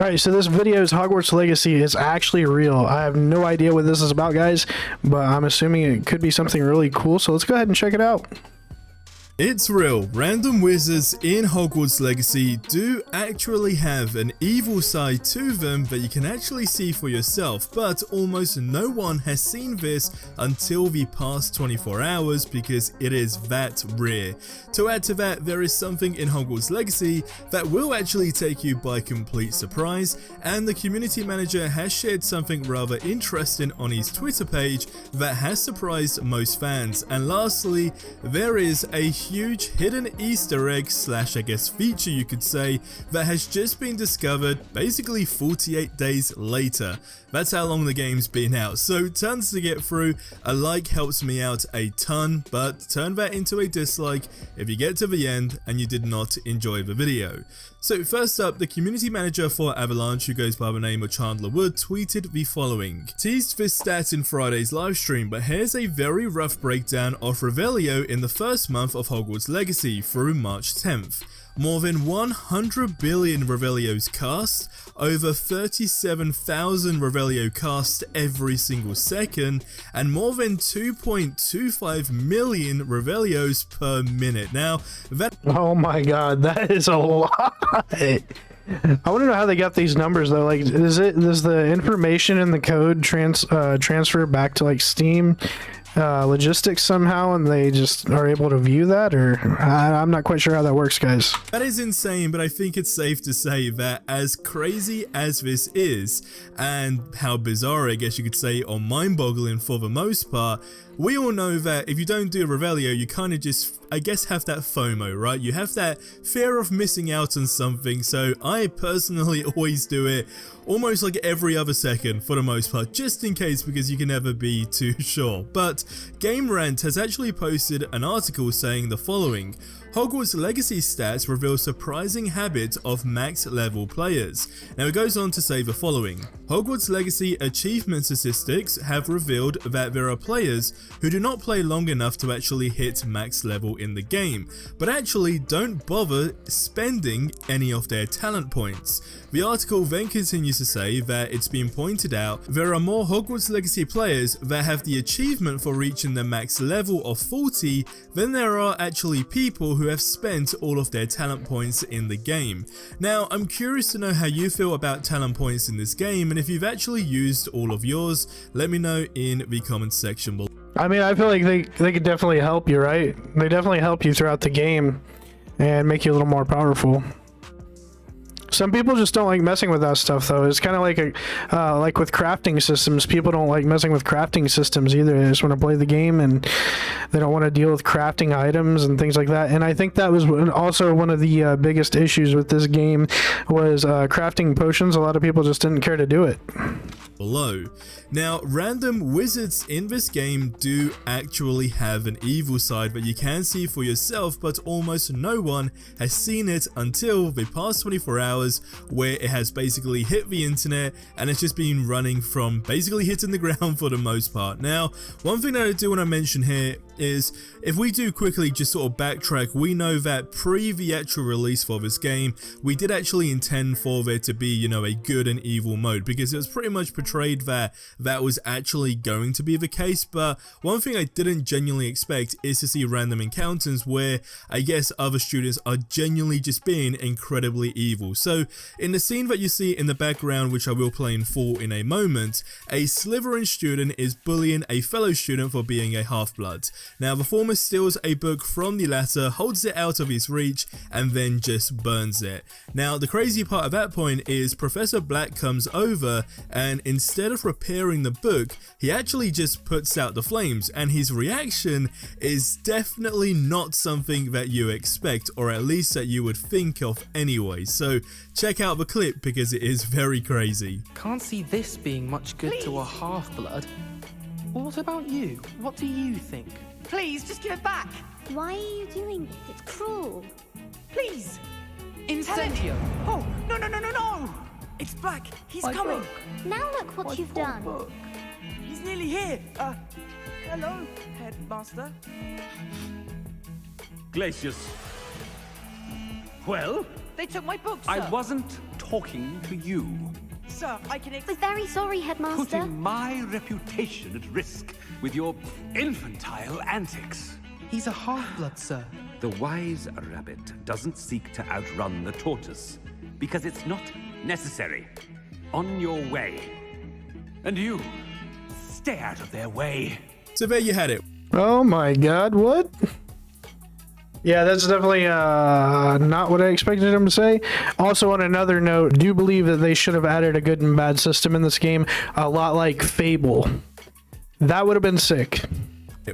Alright, so this video's Hogwarts Legacy is actually real. I have no idea what this is about, guys, but I'm assuming it could be something really cool, so let's go ahead and check it out. It's real. Random wizards in Hogwarts Legacy do actually have an evil side to them that you can actually see for yourself, but almost no one has seen this until the past 24 hours because it is that rare. To add to that, there is something in Hogwarts Legacy that will actually take you by complete surprise, and the community manager has shared something rather interesting on his Twitter page that has surprised most fans. And lastly, there is a huge hidden Easter egg slash I guess feature you could say that has just been discovered basically 48 days later. That's how long the game's been out, so tons to get through. A like helps me out a ton, but turn that into a dislike if you get to the end and you did not enjoy the video. So first up, the community manager for Avalanche, who goes by the name of Chandler Wood, tweeted the following. Teased this stat in Friday's livestream, but here's a very rough breakdown of Revelio in the first month of Hogwarts Legacy through March 10th. More than 100 billion Revelios cast, over 37,000 Revelio cast every single second, and more than 2.25 million Revelios per minute. Now, that— Oh my god, that is a lot! I want to know how they got these numbers though. Like, does the information in the code transfer back to like Steam logistics somehow, and they just are able to view that? Or I'm not quite sure how that works, guys. That is insane, but I think it's safe to say that as crazy as this is, and how bizarre I guess you could say, or mind-boggling for the most part, we all know that if you don't do a Revelio, you kind of just, I guess, have that FOMO, right? You have that fear of missing out on something, so I personally always do it almost like every other second for the most part, just in case, because you can never be too sure. But Game Rant has actually posted an article saying the following. Hogwarts Legacy stats reveal surprising habits of max level players. Now it goes on to say the following. Hogwarts Legacy achievement statistics have revealed that there are players who do not play long enough to actually hit max level in the game, but actually don't bother spending any of their talent points. The article then continues to say that it's been pointed out there are more Hogwarts Legacy players that have the achievement for reaching the max level of 40 than there are actually people who have spent all of their talent points in the game. Now, I'm curious to know how you feel about talent points in this game, and if you've actually used all of yours, let me know in the comments section below. I mean, I feel like they could definitely help you, right? They definitely help you throughout the game and make you a little more powerful. Some people just don't like messing with that stuff, though. It's kind of like with crafting systems. People don't like messing with crafting systems either. They just want to play the game, and they don't want to deal with crafting items and things like that. And I think that was also one of the biggest issues with this game was crafting potions. A lot of people just didn't care to do it. Below. Now, random wizards in this game do actually have an evil side that you can see for yourself, but almost no one has seen it until the past 24 hours, where it has basically hit the internet and it's just been running from basically hitting the ground for the most part. Now, one thing that I do want to mention here is, if we do quickly just sort of backtrack, we know that pre the actual release for this game, we did actually intend for there to be, you know, a good and evil mode, because it was pretty much portrayed that that was actually going to be the case. But one thing I didn't genuinely expect is to see random encounters where I guess other students are genuinely just being incredibly evil. So in the scene that you see in the background, which I will play in full in a moment, a Slytherin student is bullying a fellow student for being a half-blood. Now the former steals a book from the latter, holds it out of his reach, and then just burns it. Now the crazy part at that point is Professor Black comes over, and instead of repairing the book, he actually just puts out the flames, and his reaction is definitely not something that you expect, or at least that you would think of anyway. So check out the clip because it is very crazy. Can't see this being much good to a half-blood. What about you? What do you think? Please, just give it back. Why are you doing this? It's cruel. Please. Incendio! Oh, no, no, no, no, no! It's Black. He's coming. book. Now look what you've done. Book. He's nearly here. Hello, Headmaster. Glacius. Well, They took my book, sir. I wasn't talking to you. Sir, I can We're very sorry, Headmaster. Putting my reputation at risk with your infantile antics. He's a half-blood, sir. The wise rabbit doesn't seek to outrun the tortoise because it's not necessary. On your way. And you, stay out of their way. So there you had it. Oh my god, what? Yeah, that's definitely not what I expected him to say. Also, on another note, do believe that they should have added a good and bad system in this game, a lot like Fable. That would have been sick.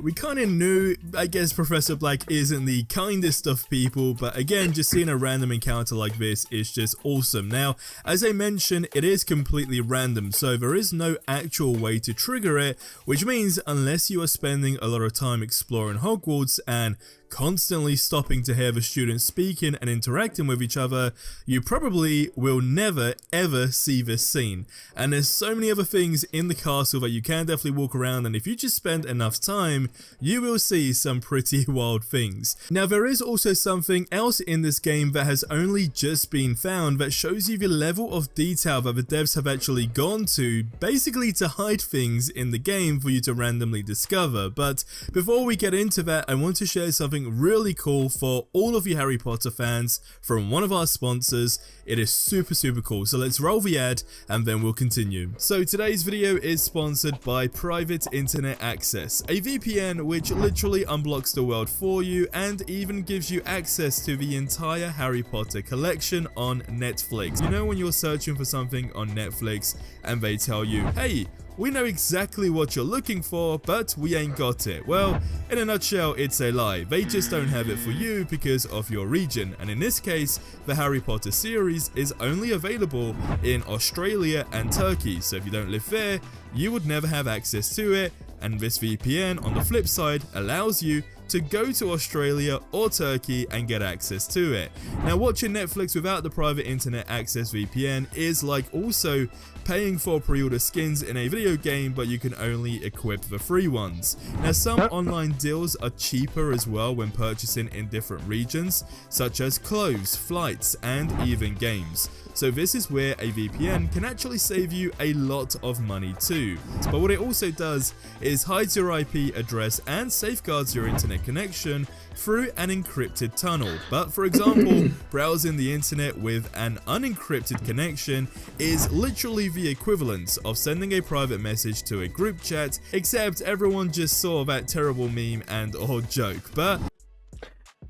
We kind of knew, I guess, Professor Black isn't the kindest of people, but again, just seeing a random encounter like this is just awesome. Now, as I mentioned, it is completely random, so there is no actual way to trigger it, which means unless you are spending a lot of time exploring Hogwarts and constantly stopping to hear the students speaking and interacting with each other, you probably will never ever see this scene. And there's so many other things in the castle that you can definitely walk around, and if you just spend enough time, you will see some pretty wild things. Now, there is also something else in this game that has only just been found that shows you the level of detail that the devs have actually gone to, basically to hide things in the game for you to randomly discover. But before we get into that, I want to share something really cool for all of you Harry Potter fans from one of our sponsors. It is super cool, so let's roll the ad and then we'll continue. So today's video is sponsored by Private Internet Access, a VPN which literally unblocks the world for you and even gives you access to the entire Harry Potter collection on Netflix. You know when you're searching for something on Netflix and they tell you, hey, we know exactly what you're looking for, but we ain't got it. Well, in a nutshell, it's a lie. They just don't have it for you because of your region. And in this case, the Harry Potter series is only available in Australia and Turkey. So if you don't live there, you would never have access to it. And this VPN, on the flip side, allows you to go to Australia or Turkey and get access to it. Now, watching Netflix without the Private Internet Access VPN is like also paying for pre-order skins in a video game, but you can only equip the free ones. Now, some online deals are cheaper as well when purchasing in different regions, such as clothes, flights, and even games. So this is where a VPN can actually save you a lot of money too. But what it also does is hides your IP address and safeguards your internet connection through an encrypted tunnel. But for example, browsing the internet with an unencrypted connection is literally the equivalent of sending a private message to a group chat, except everyone just saw that terrible meme and or joke. But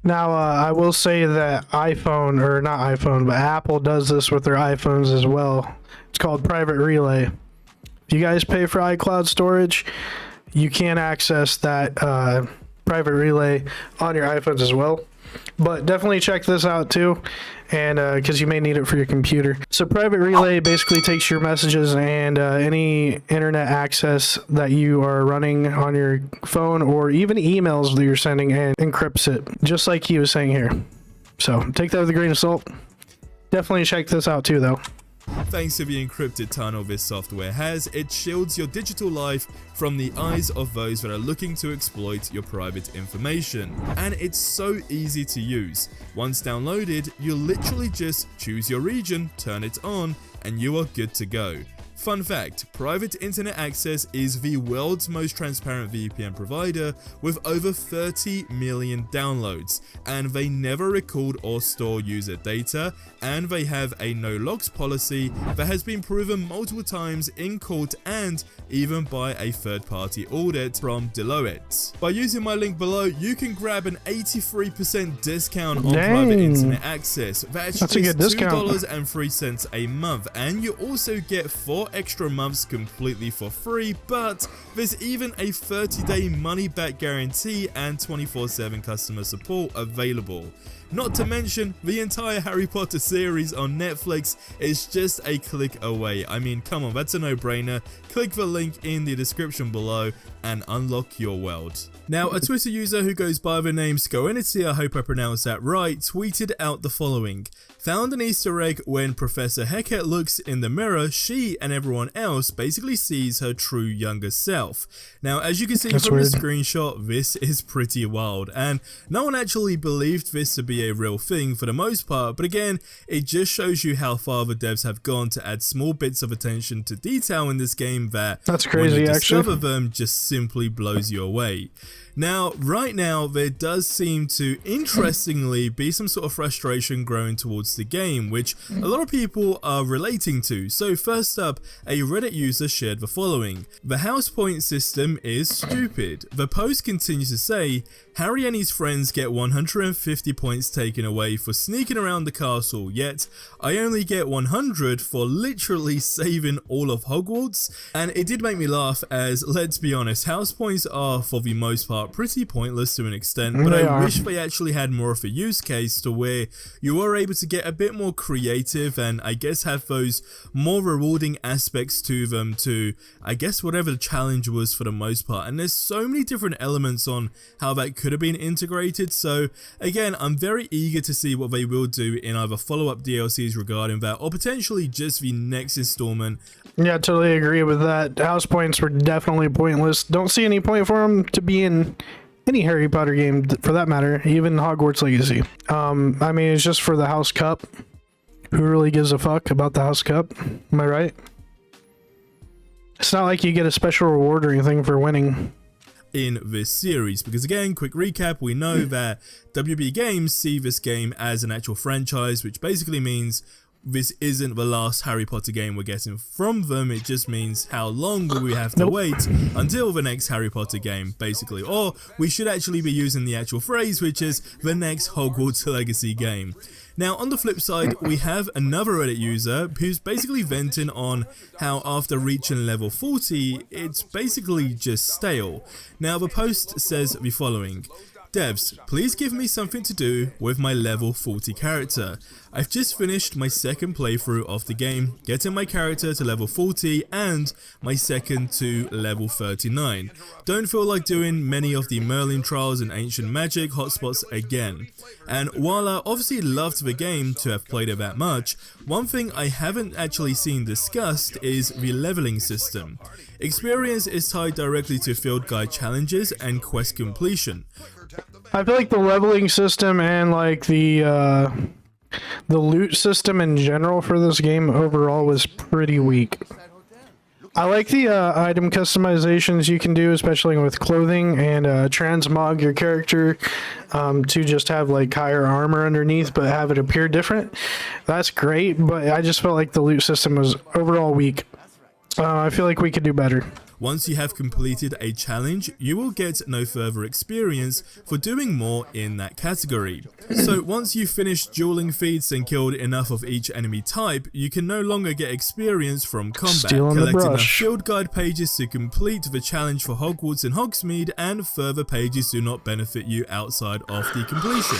now, I will say that iPhone, or not iPhone, but Apple does this with their iPhones as well. It's called Private Relay. If you guys pay for iCloud storage, you can access that Private Relay on your iPhones as well. But definitely check this out too, and because you may need it for your computer. So Private Relay basically takes your messages and any internet access that you are running on your phone or even emails that you're sending and encrypts it, just like he was saying here. So take that with a grain of salt. Definitely check this out too though. thanks to the encrypted tunnel this software has, it shields your digital life from the eyes of those that are looking to exploit your private information. And it's so easy to use. Once downloaded, you literally just choose your region, turn it on, and you are good to go. Fun fact, Private Internet Access is the world's most transparent VPN provider with over 30 million downloads, and they never record or store user data, and they have a no logs policy that has been proven multiple times in court and even by a third-party audit from Deloitte. By using my link below, you can grab an 83% discount on Private Internet Access. That's just $2.03 a month, and you also get 4 extra months completely for free, but there's even a 30-day money-back guarantee and 24/7 customer support available. Not to mention, the entire Harry Potter series on Netflix is just a click away. I mean, come on, that's a no-brainer. Click the link in the description below and unlock your world. Now, a Twitter user who goes by the name Scoenity, I hope I pronounced that right, tweeted out the following. Found an Easter egg when Professor Hecat looks in the mirror, she and everyone else basically sees her true younger self. Now, as you can see from the screenshot, this is pretty wild, and no one actually believed this to be be a real thing for the most part, but again, it just shows you how far the devs have gone to add small bits of attention to detail in this game that that's crazy, when you actually. discover them just simply blows you away. Now, right now, there does seem to, interestingly, be some sort of frustration growing towards the game, which a lot of people are relating to. So first up, a Reddit user shared the following: "The house point system is stupid. The post continues to say, Harry and his friends get 150 points taken away for sneaking around the castle, yet I only get 100 for literally saving all of Hogwarts." And it did make me laugh, as let's be honest, house points are for the most part pretty pointless to an extent, but I wish they actually had more of a use case to where you are able to get a bit more creative and I guess have those more rewarding aspects to them to, I guess, whatever the challenge was for the most part. And there's so many different elements on how that could have been integrated, so again, I'm very eager to see what they will do in either follow-up DLCs regarding that or potentially just the next installment. Yeah, totally agree with that. House points were definitely pointless. Don't see any point for them to be in any Harry Potter game for that matter, even Hogwarts Legacy. I mean, it's just for the House Cup. Who really gives a fuck about the House Cup? Am I right? It's not like you get a special reward or anything for winning In this series, because again, quick recap, we know that WB Games see this game as an actual franchise, which basically means this isn't the last Harry Potter game we're getting from them. It just means how long will we have to wait until the next Harry Potter game, basically. Or we should actually be using the actual phrase, which is the next Hogwarts Legacy game. Now, on the flip side, we have another Reddit user who's basically venting on how after reaching level 40, it's basically just stale. Now, the post says the following: "Devs, please give me something to do with my level 40 character. I've just finished my second playthrough of the game, getting my character to level 40 and my second to level 39. Don't feel like doing many of the Merlin trials and ancient magic hotspots again. And while I obviously loved the game to have played it that much, one thing I haven't actually seen discussed is the leveling system. Experience is tied directly to field guide challenges and quest completion. I feel like the leveling system and like the loot system in general for this game overall was pretty weak. I like the item customizations you can do, especially with clothing, and transmog your character to just have like higher armor underneath but have it appear different. That's great, but I just felt like the loot system was overall weak. I feel like we could do better. Once you have completed a challenge, you will get no further experience for doing more in that category. So once you've finished dueling feats and killed enough of each enemy type, you can no longer get experience from combat. Collect enough field guide pages to complete the challenge for Hogwarts and Hogsmeade, and further pages do not benefit you outside of the completion.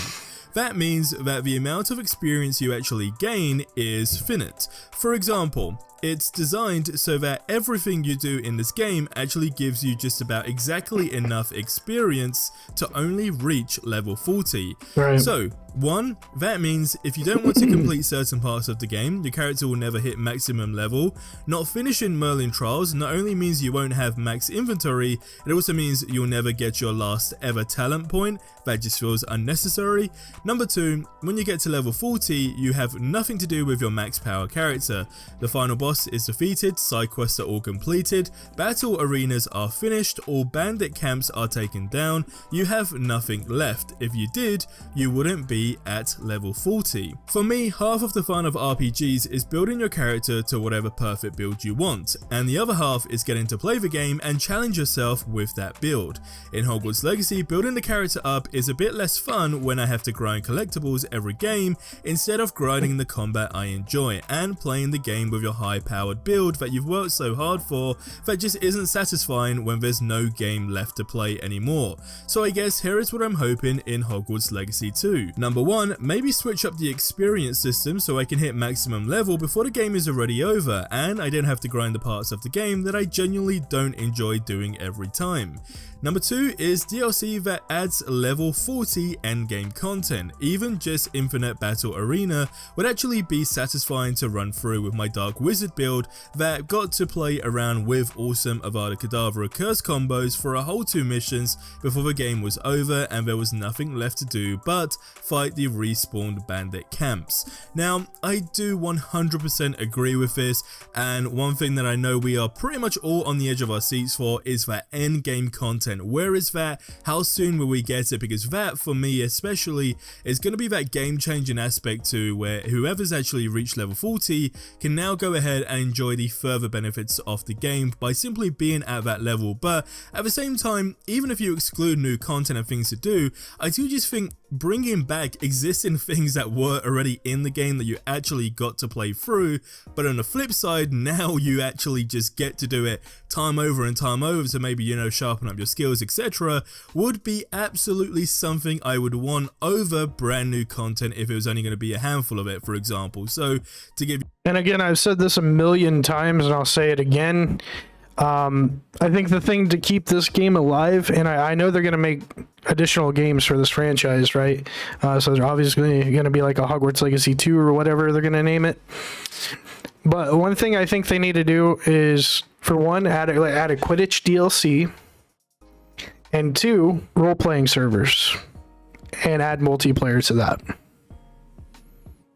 That means that the amount of experience you actually gain is finite. For example, it's designed so that everything you do in this game actually gives you just about exactly enough experience to only reach level 40. Right. So, one, that means if you don't want to complete certain parts of the game, your character will never hit maximum level. Not finishing Merlin trials not only means you won't have max inventory, it also means you'll never get your last ever talent point. That just feels unnecessary. Number two, when you get to level 40, you have nothing to do with your max power character. The final boss is defeated, side quests are all completed, battle arenas are finished, all bandit camps are taken down, you have nothing left. If you did, you wouldn't be at level 40. For me, half of the fun of RPGs is building your character to whatever perfect build you want, and the other half is getting to play the game and challenge yourself with that build. In Hogwarts Legacy, building the character up is a bit less fun when I have to grind collectibles every game instead of grinding the combat I enjoy and playing the game with your high powered build that you've worked so hard for that just isn't satisfying when there's no game left to play anymore. So I guess here is what I'm hoping in Hogwarts Legacy 2. Number one, maybe switch up the experience system so I can hit maximum level before the game is already over and I don't have to grind the parts of the game that I genuinely don't enjoy doing every time. Number two is DLC that adds level 40 endgame content. Even just Infinite Battle Arena would actually be satisfying to run through with my Dark Wizard limited build that got to play around with awesome Avada Kedavra curse combos for a whole 2 missions before the game was over and there was nothing left to do but fight the respawned bandit camps. Now, I do 100% agree with this, and one thing that I know we are pretty much all on the edge of our seats for is that end game content. Where is that? How soon will we get it? Because that, for me especially, is going to be that game changing aspect to where whoever's actually reached level 40 can now go ahead and enjoy the further benefits of the game by simply being at that level. But at the same time, even if you exclude new content and things to do, I do just think bringing back existing things that were already in the game that you actually got to play through, but on the flip side, now you actually just get to do it time over and time over, so maybe, you know, sharpen up your skills, etc., would be absolutely something I would want over brand new content if it was only going to be a handful of it, for example. So to give you, And again, I've said this a million times and I'll say it again, I think the thing to keep this game alive, and I know they're going to make additional games for this franchise, right? So they're obviously going to be like a Hogwarts Legacy 2 or whatever they're going to name it. But one thing I think they need to do is, for one, add a Quidditch DLC, and 2, role-playing servers, and add multiplayer to that.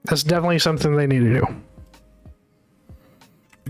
That's definitely something they need to do.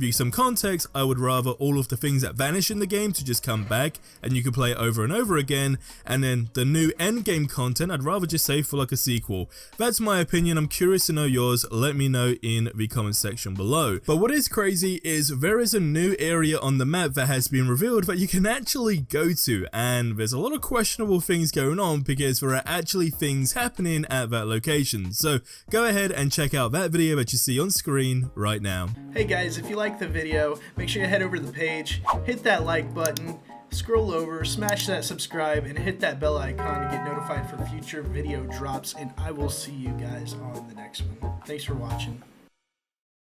give you some context, I would rather all of the things that vanish in the game to just come back and you can play it over and over again, and then the new end game content I'd rather just save for like a sequel. That's my opinion. I'm curious to know yours. Let me know in the comment section below. But what is crazy is there is a new area on the map that has been revealed that you can actually go to, and there's a lot of questionable things going on because there are actually things happening at that location. So go ahead and check out that video that you see on screen right now. Hey guys, if you like the video, make sure you head over to the page, hit that like button, scroll over, smash that subscribe, and hit that bell icon to get notified for future video drops, and I will see you guys on the next one. Thanks for watching.